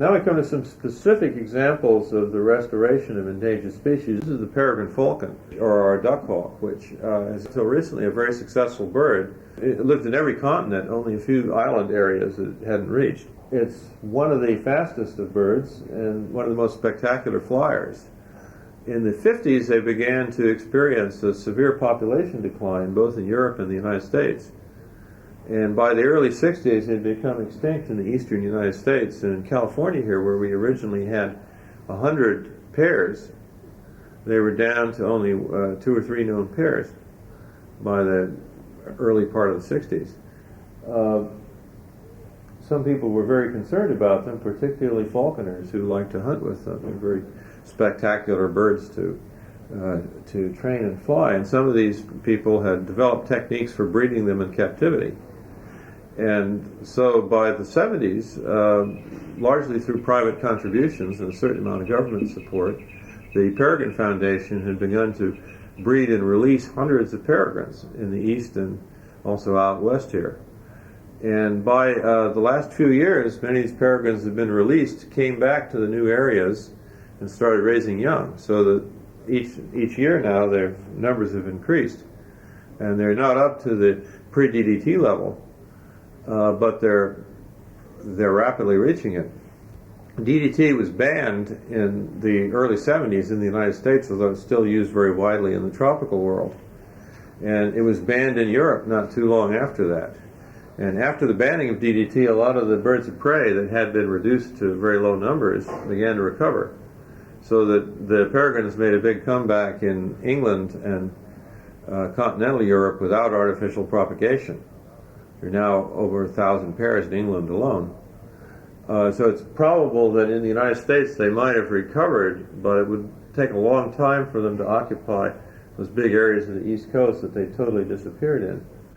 Now we come to some specific examples of the restoration of endangered species. This is the peregrine falcon, or our duck hawk, which is until recently a very successful bird. It lived in every continent, only a few island areas it hadn't reached. It's one of the fastest of birds and one of the most spectacular flyers. In the 50s, they began to experience a severe population decline, both in Europe and the United States. And by the early 60s, they'd become extinct in the eastern United States. And in California here, where we originally had 100 pairs, they were down to only 2 or 3 known pairs by the early part of the 60s. Some people were very concerned about them, particularly falconers who like to hunt with them. They're very spectacular birds to train and fly. And some of these people had developed techniques for breeding them in captivity. And so by the 70s, largely through private contributions and a certain amount of government support, the Peregrine Foundation had begun to breed and release hundreds of peregrines in the east and also out west here. And by the last few years, many of these peregrines have been released, came back to the new areas, and started raising young. So that each year now, their numbers have increased. And they're not up to the pre-DDT level, but they're rapidly reaching it. DDT was banned in the early 70s in the United States, although it's still used very widely in the tropical world. And it was banned in Europe not too long after that. And after the banning of DDT, a lot of the birds of prey that had been reduced to very low numbers began to recover. So that the peregrine has made a big comeback in England and continental Europe without artificial propagation. There are now over 1,000 pairs in England alone. So it's probable that in the United States they might have recovered, but it would take a long time for them to occupy those big areas of the East Coast that they totally disappeared in.